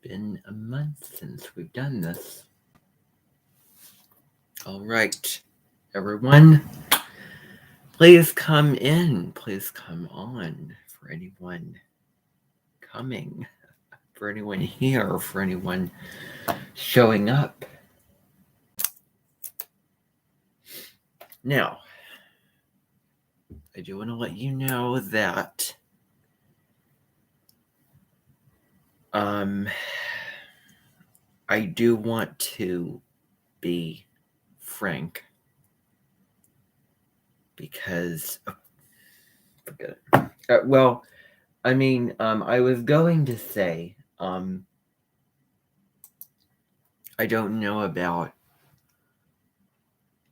been a month since we've done this. All right, everyone, please come in. Please come on. For anyone coming, for anyone here, for anyone showing up. Now, I do want to let you know that I do want to be frank because forget it. I was going to say I don't know about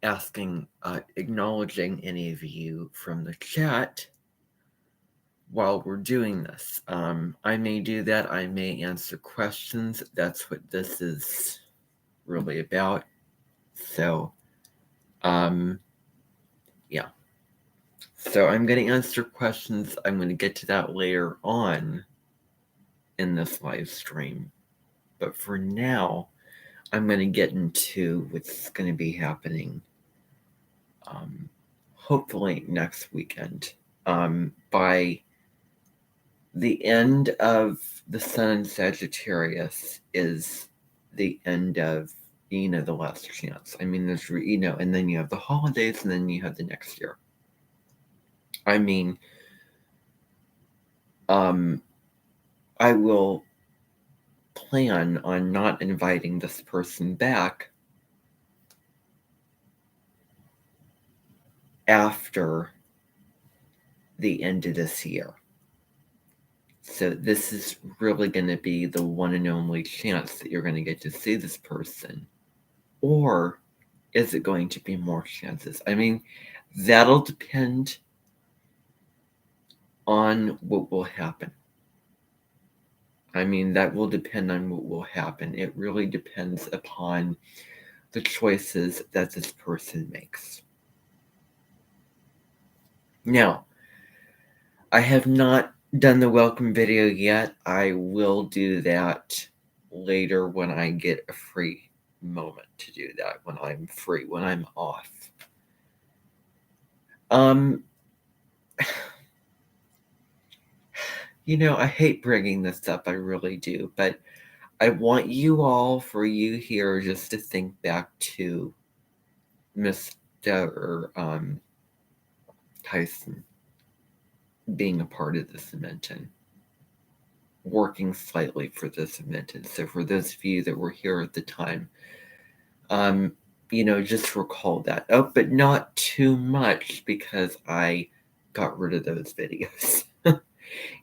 acknowledging any of you from the chat while we're doing this. I may do that. I may answer questions. That's what this is really about. So, yeah. So I'm going to answer questions. I'm going to get to that later on in this live stream. But for now, I'm going to get into what's going to be happening hopefully next weekend. By the end of the Sun in Sagittarius is the end of, the last chance. I mean, there's, and then you have the holidays and then you have the next year. I mean, I will plan on not inviting this person back after the end of this year. So this is really going to be the one and only chance that you're going to get to see this person. Or is it going to be more chances? I mean, that'll depend on what will happen. I mean, that will depend on what will happen. It really depends upon the choices that this person makes. Now, I have not done the welcome video yet. I will do that later when I get a free moment to do that, when I'm free, when I'm off. I hate bringing this up, I really do, but I want you all, for you here, just to think back to Mr. Tyson being a part of this Amenten, working slightly for this Amenten. So for those of you that were here at the time, just recall that. Oh, but not too much because I got rid of those videos.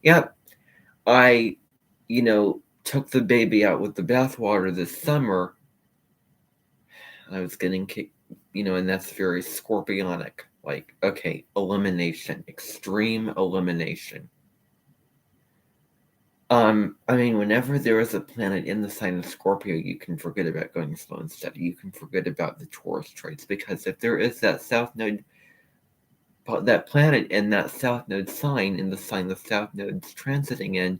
Yep. I, took the baby out with the bathwater this summer. I was getting kicked, and that's very scorpionic. Like, okay, elimination, extreme elimination. Whenever there is a planet in the sign of Scorpio, you can forget about going slow and steady. You can forget about the Taurus traits, because if there is that South Node, that planet in that South Node sign, in the sign the South Node's transiting in,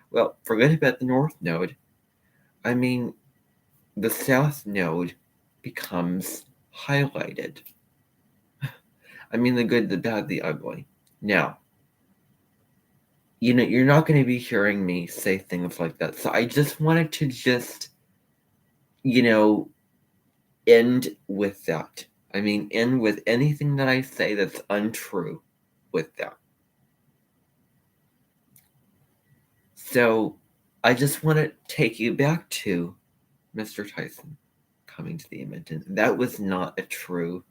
well, forget about the North Node. I mean, the South Node becomes highlighted. I mean, the good, the bad, the ugly. Now, you're not going to be hearing me say things like that. So I just wanted to end with that. I mean, end with anything that I say that's untrue with that. So I just want to take you back to Mr. Tyson coming to the Amenten. That was not a true,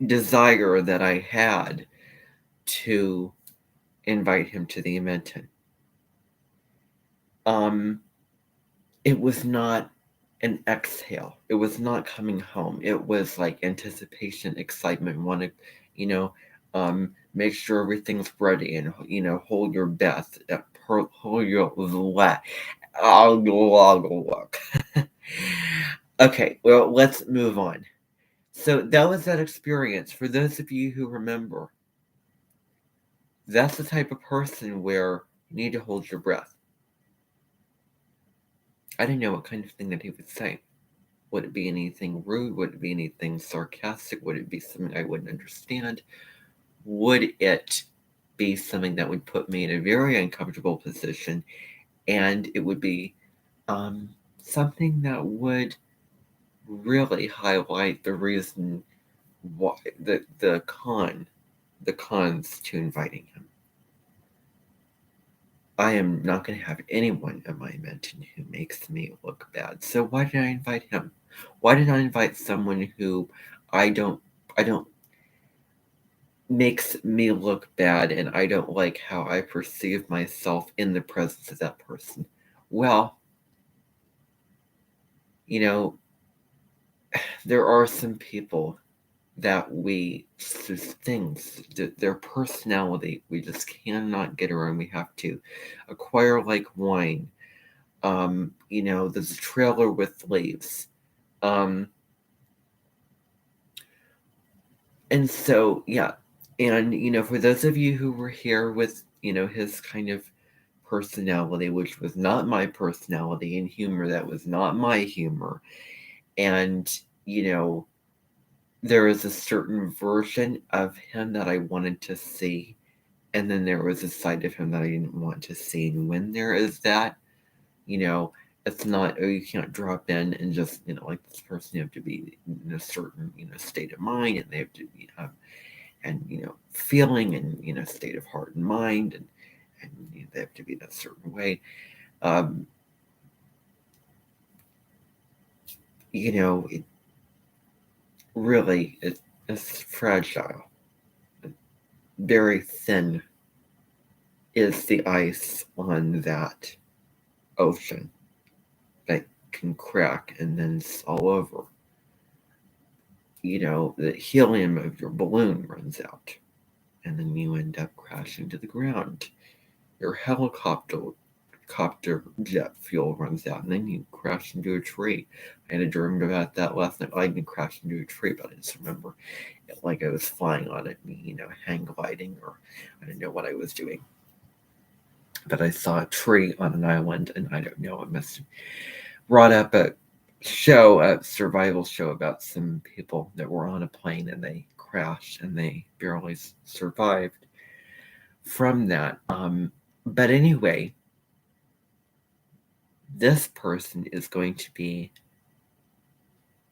desire that I had to invite him to the Amenten. It was not an exhale. It was not coming home. It was like anticipation, excitement, want to, make sure everything's ready and, hold your breath, hold your Okay, well, let's move on. So that was that experience. For those of you who remember, that's the type of person where you need to hold your breath. I didn't know what kind of thing that he would say. Would it be anything rude? Would it be anything sarcastic? Would it be something I wouldn't understand? Would it be something that would put me in a very uncomfortable position? And it would be something that would really highlight the reason why the cons to inviting him. I am not going to have anyone at my Amenten who makes me look bad. So why did I invite him? Why did I invite someone who I don't makes me look bad and I don't like how I perceive myself in the presence of that person? Well, you know, there are some people that we just things, their personality, we just cannot get around. We have to acquire like wine. There's a trailer with leaves. Um, and so, yeah. And, for those of you who were here with, his kind of personality, which was not my personality, and humor that was not my humor. And, there was a certain version of him that I wanted to see. And then there was a side of him that I didn't want to see. And when there is that, you know, it's not, oh, you can't drop in and just, like this person, you have to be in a certain, state of mind, and they have to be, feeling and, state of heart and mind, and they have to be that certain way. Um, it really, it's fragile. Very thin is the ice on that ocean that can crack and then it's all over. The helium of your balloon runs out and then you end up crashing to the ground. Your helicopter jet fuel runs out and then you crash into a tree. I had a dream about that last night. I didn't crash into a tree, but I just remember it like I was flying on it, hang gliding, or I didn't know what I was doing. But I saw a tree on an island, and I don't know, it must have brought up a survival show about some people that were on a plane and they crashed and they barely survived from that. But anyway, this person is going to be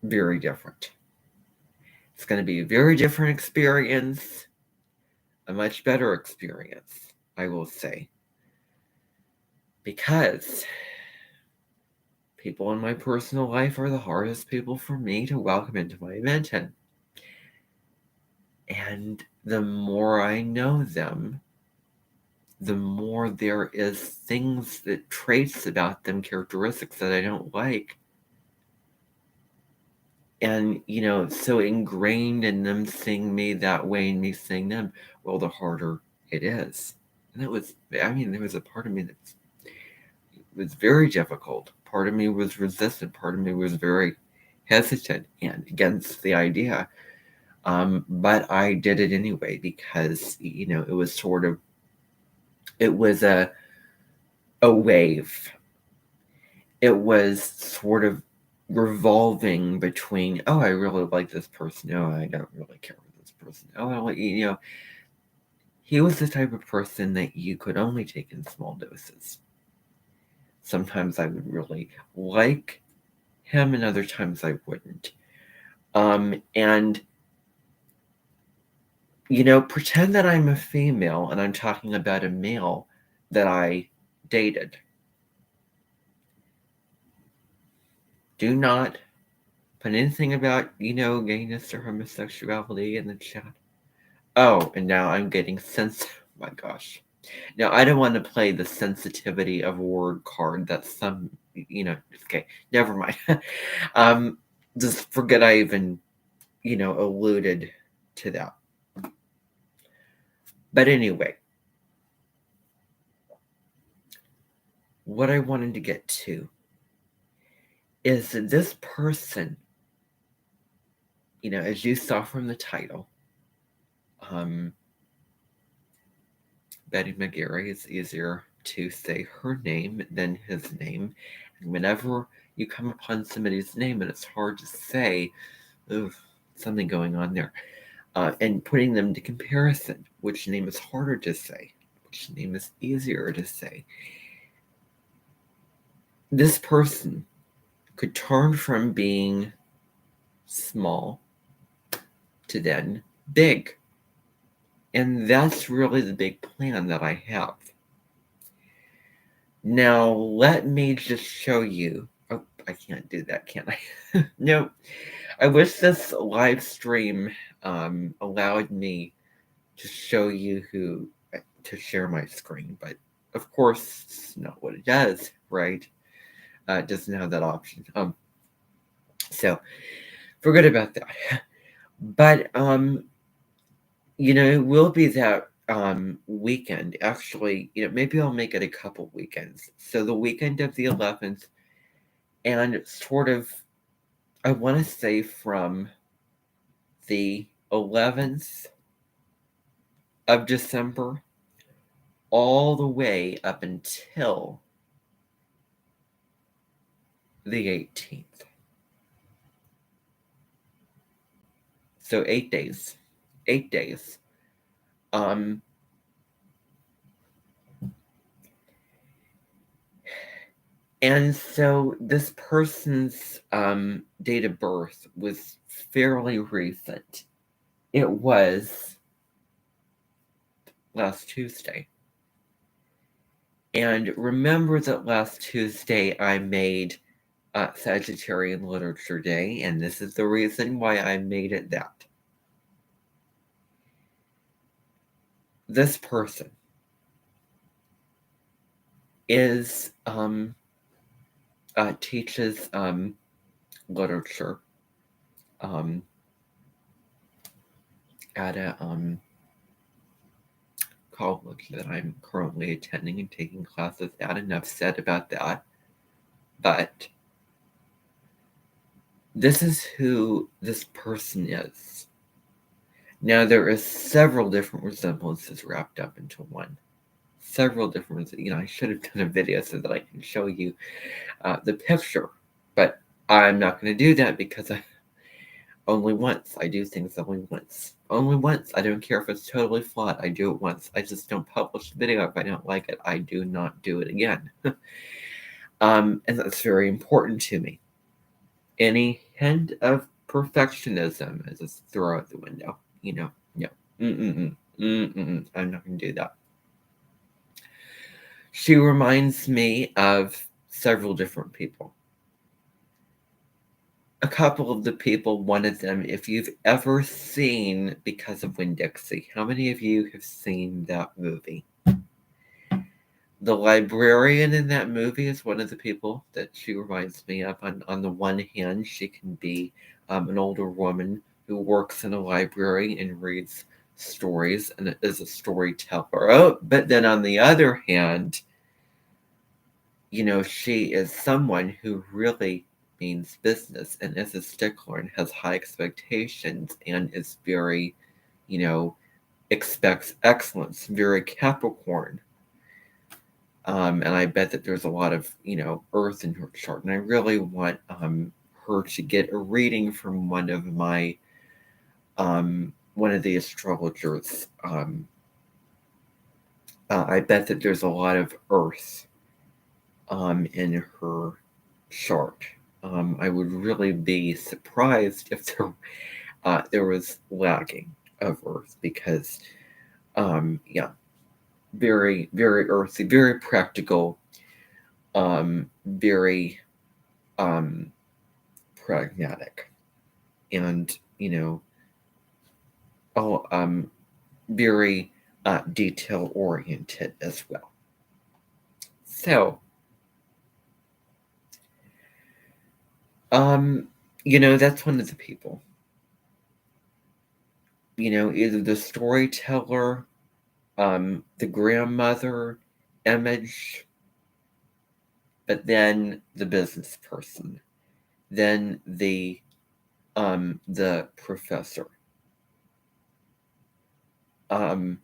very different. It's going to be a very different experience, a much better experience, I will say. Because people in my personal life are the hardest people for me to welcome into my Amenten. And the more I know them, the more there is traits about them, characteristics that I don't like. And, so ingrained in them seeing me that way and me seeing them, well, the harder it is. And there was a part of me that was very difficult. Part of me was resistant. Part of me was very hesitant and against the idea. But I did it anyway because, it was a wave. It was sort of revolving between, oh, I really like this person. Oh, I don't really care for this person. Oh, he was the type of person that you could only take in small doses. Sometimes I would really like him, and other times I wouldn't. And pretend that I'm a female and I'm talking about a male that I dated. Do not put anything about, gayness or homosexuality in the chat. Oh, and now I'm getting sensitive. Oh my gosh. Now, I don't want to play the sensitivity of word card that some, okay, never mind. Just forget I even, alluded to that. But anyway, what I wanted to get to is that this person, as you saw from the title, Betty McGary, is easier to say her name than his name. And whenever you come upon somebody's name and it's hard to say, something going on there, and putting them to comparison, which name is harder to say, which name is easier to say. This person could turn from being small to then big. And that's really the big plan that I have. Now, let me just show you. Oh, I can't do that, can I? No. I wish this live stream allowed me to show you to share my screen, but of course, it's not what it does, right? It doesn't have that option. So forget about that. But it will be that weekend. Actually, maybe I'll make it a couple weekends. So the weekend of the 11th, and sort of, I want to say from the 11th of December all the way up until the 18th. So 8 days. 8 days. And so this person's date of birth was fairly recent. It was last Tuesday. And remember that last Tuesday I made Sagittarian Literature Day, and this is the reason why I made it that. This person is teaches literature at a college that I'm currently attending and taking classes at. Enough said about that. But this is who this person is. Now, there is several different resemblances wrapped up into one. Several different, I should have done a video so that I can show you the picture. But I'm not going to do that because only once. I do things only once. Only once. I don't care if it's totally flawed. I do it once. I just don't publish the video if I don't like it. I do not do it again. And that's very important to me. Any hint of perfectionism, I just throw out the window. No. I'm not going to do that. She reminds me of several different people. A couple of the people, one of them, if you've ever seen Because of Winn-Dixie, how many of you have seen that movie? The librarian in that movie is one of the people that she reminds me of. On the one hand, she can be an older woman who works in a library and reads stories and is a storyteller. But then on the other hand, she is someone who really means business and is a stickler and has high expectations and is very, expects excellence, very Capricorn. And I bet that there's a lot of, earth in her chart. And I really want her to get a reading from one of the astrologers. I bet that there's a lot of earth in her chart. I would really be surprised if there was lacking of earth because, very, very earthy, very practical, very pragmatic, and very detail oriented as well. So, that's one of the people. Either the storyteller, the grandmother image, but then the business person. than the professor. And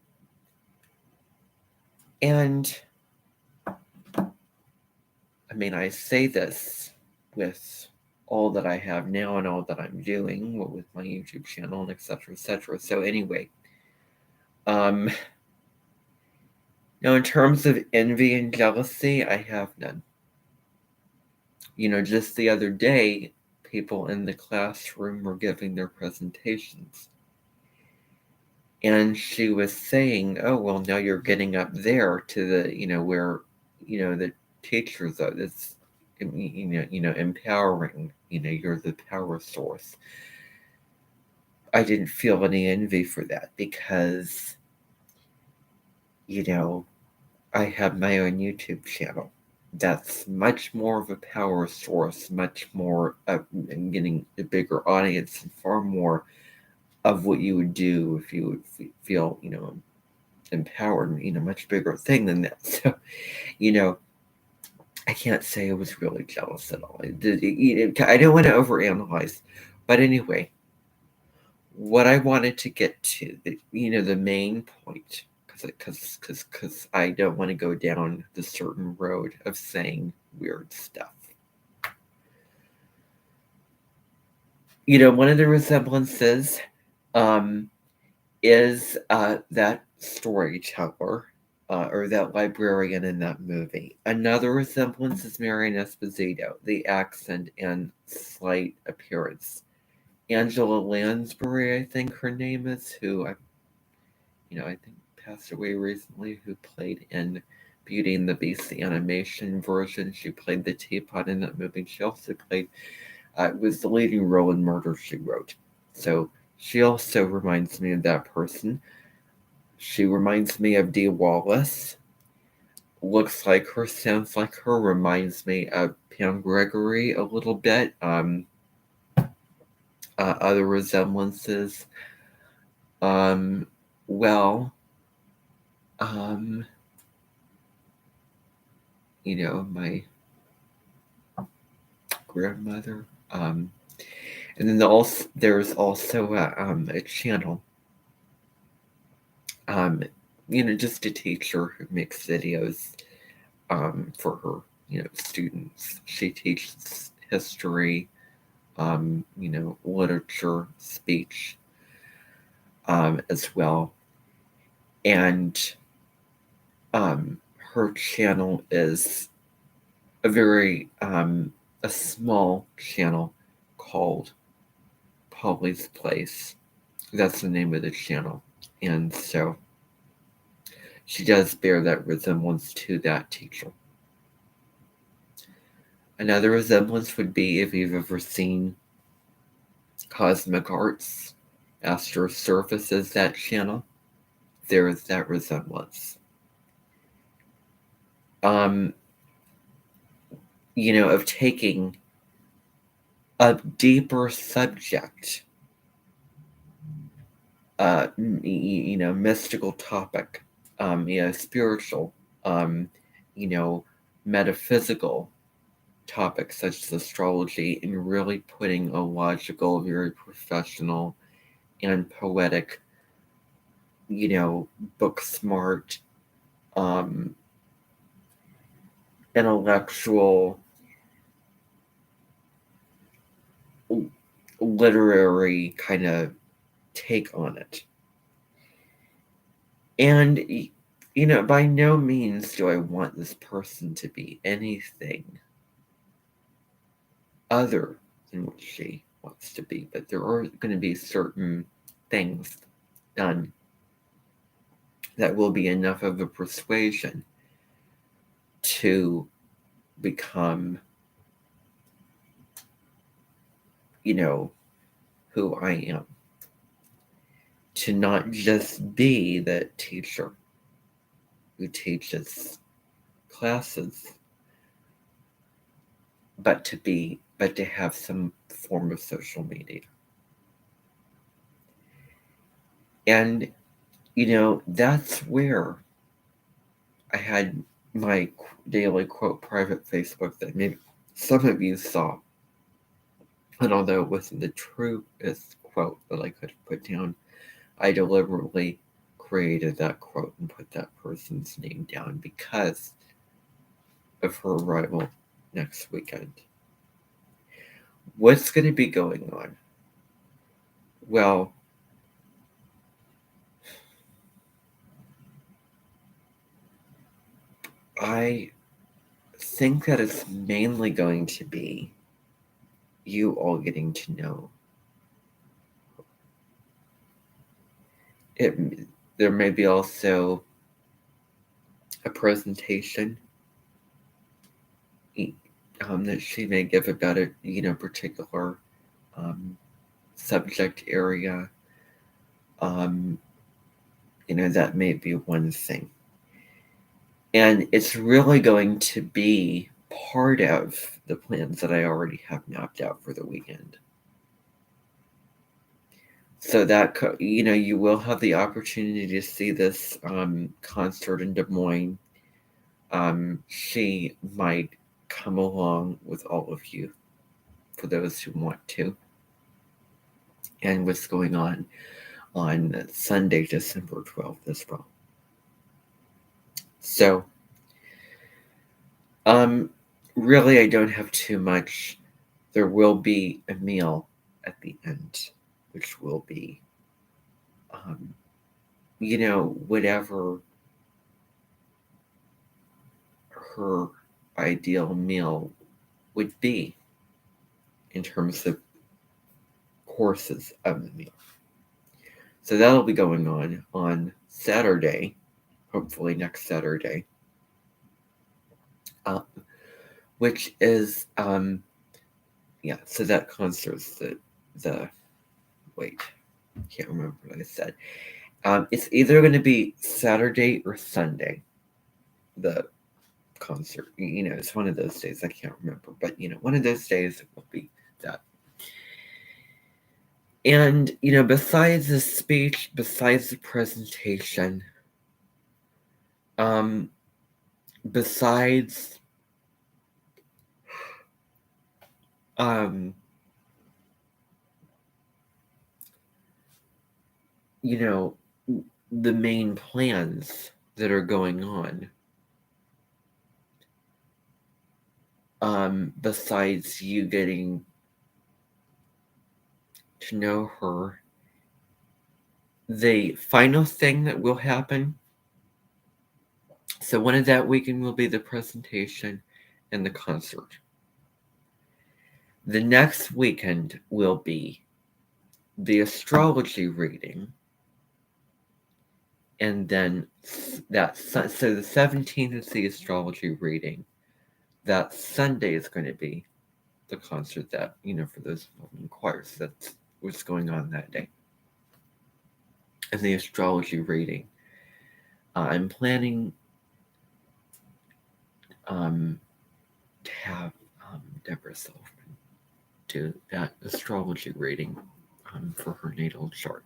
I mean, I say this with all that I have now and all that I'm doing with my YouTube channel and etc. etc. So anyway, now in terms of envy and jealousy, I have none. Just the other day, people in the classroom were giving their presentations. And she was saying, oh, well, now you're getting up there to the, where, the teachers are. It's, empowering. You're the power source. I didn't feel any envy for that because, I have my own YouTube channel. That's much more of a power source, much more getting a bigger audience, and far more of what you would do if you would feel, empowered, much bigger thing than that. So, I can't say I was really jealous at all. I don't want to overanalyze, but anyway, what I wanted to get to, the main point, because I don't want to go down the certain road of saying weird stuff. One of the resemblances is that storyteller or that librarian in that movie. Another resemblance is Marion Esposito, the accent and slight appearance. Angela Lansbury, I think her name is, who I think passed away recently, who played in Beauty and the Beast, the animation version. She played the teapot in that movie. She also played, was the leading role in Murder, She Wrote. So she also reminds me of that person. She reminds me of Dee Wallace. Looks like her, sounds like her, reminds me of Pam Gregory a little bit. Other resemblances. Well, my grandmother. And then there's also a channel. Just a teacher who makes videos for her, students. She teaches history, literature, speech, as well. And her channel is a very a small channel called Polly's Place. That's the name of the channel. And so she does bear that resemblance to that teacher. Another resemblance would be if you've ever seen Cosmic Arts, Astro Surfaces, that channel. There is that resemblance. Of taking a deeper subject, mystical topic, spiritual, metaphysical topics such as astrology, and really putting a logical, very professional and poetic, book smart, intellectual, literary kind of take on it. And, by no means do I want this person to be anything other than what she wants to be. But there are going to be certain things done that will be enough of a persuasion to become, who I am. To not just be the teacher who teaches classes, but to have some form of social media. And, that's where I had my daily quote private Facebook that maybe some of you saw. And although it wasn't the truest quote that I could have put down, I deliberately created that quote and put that person's name down because of her arrival next weekend. What's going to be going on? Well, I think that it's mainly going to be you all getting to know it. There may be also a presentation that she may give about a particular um, subject area. Um, that may be one thing, and it's really going to be part of the plans that I already have mapped out for the weekend. So that you will have the opportunity to see this concert in Des Moines. She might come along with all of you for those who want to. And what's going on Sunday, December 12th as well. So, really, I don't have too much. There will be a meal at the end, which will be, whatever her ideal meal would be in terms of courses of the meal. So that'll be going on Saturday, hopefully next Saturday, which is so that concert's the wait, can't remember what I said. It's either going to be Saturday or Sunday, the concert. It's one of those days. I can't remember, but one of those days it will be that. And besides the speech, besides the presentation, besides the main plans that are going on, besides you getting to know her, the final thing that will happen, so one of that weekend will be the presentation and the concert. The next weekend will be the astrology reading, and then so the 17th is the astrology reading. That Sunday is going to be the concert that for those choirs. That's what's going on that day. And the astrology reading. I'm planning to have Deborah Silverman do that astrology reading for her natal chart,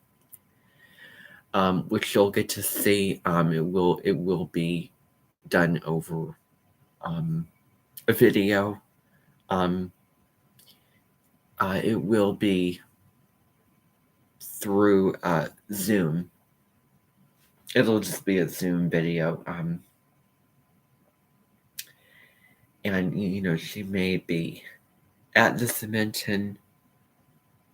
which you'll get to see. It will be done over a video. It will be through Zoom. It'll just be a Zoom video. And she may be at the Amenten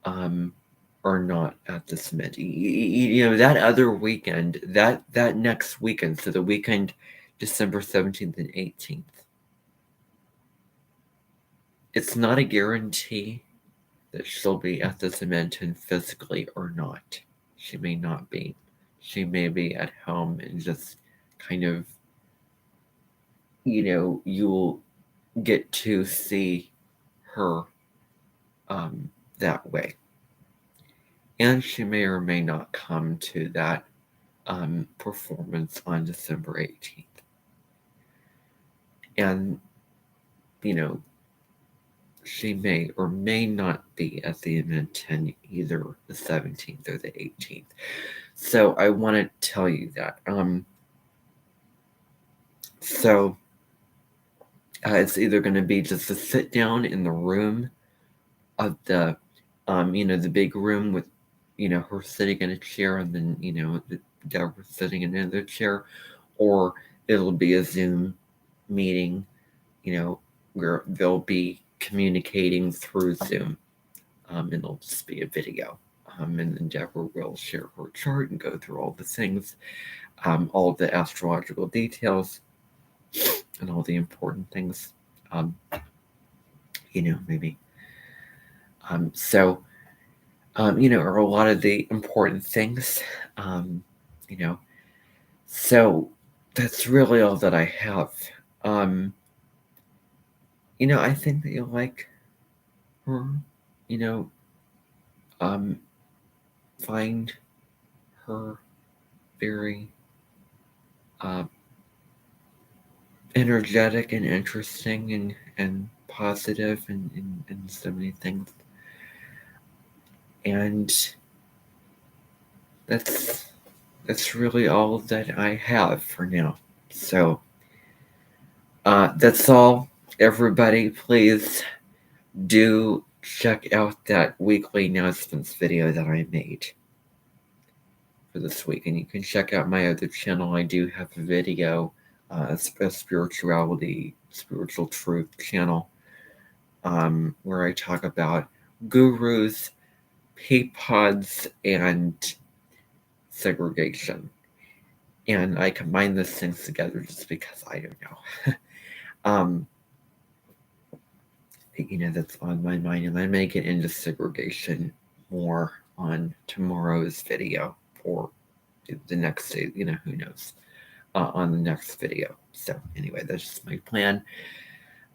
or not at the Amenten. That other weekend, that next weekend, so the weekend December 17th and 18th, it's not a guarantee that she'll be at the Amenten physically or not. She may not be. She may be at home and just kind of, you'll get to see her that way. And she may or may not come to that performance on December 18th. And, she may or may not be at the Amenten either the 17th or the 18th. So I want to tell you that. So it's either going to be just a sit down in the room of the the big room with her sitting in a chair, and then Deborah sitting in another chair, or it'll be a Zoom meeting, where they'll be communicating through Zoom, and it'll just be a video. And then Deborah will share her chart and go through all the things, all the astrological details, and all the important things, maybe. So, are a lot of the important things, So that's really all that I have. I think that you'll like her, you know, find her very energetic and interesting and positive and so many things. And that's really all that I have for now. So that's all. Everybody, please do check out that weekly announcements video that I made for this week. And you can check out my other channel. I do have a video, a spirituality, spiritual truth channel, where I talk about gurus, pea pods, and segregation. And I combine those things together just because I don't know. That's on my mind, and I may get into segregation more on tomorrow's video, or the next day, who knows, on the next video. So anyway, that's just my plan.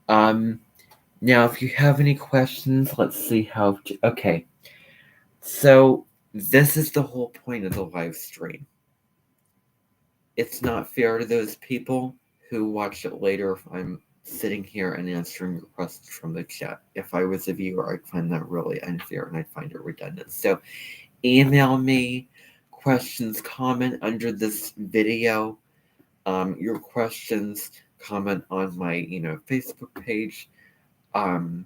Now, if you have any questions, let's see how okay. So this is the whole point of the live stream. It's not fair to those people who watch it later if I'm sitting here and answering your questions from the chat. If I was a viewer, I'd find that really unfair and I'd find it redundant. So email me questions, comment under this video. Your questions, comment on my Facebook page. All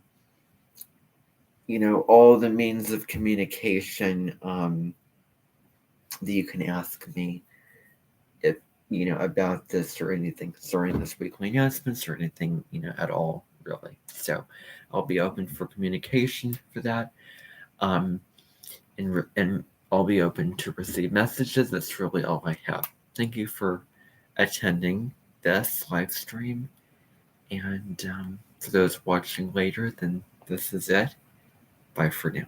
the means of communication that you can ask me if about this or anything concerning this weekly announcements or anything at all, really. So I'll be open for communication for that, and I'll be open to receive messages. That's really all I have. Thank you for attending this live stream, and for those watching later, then this is it. Bye for now.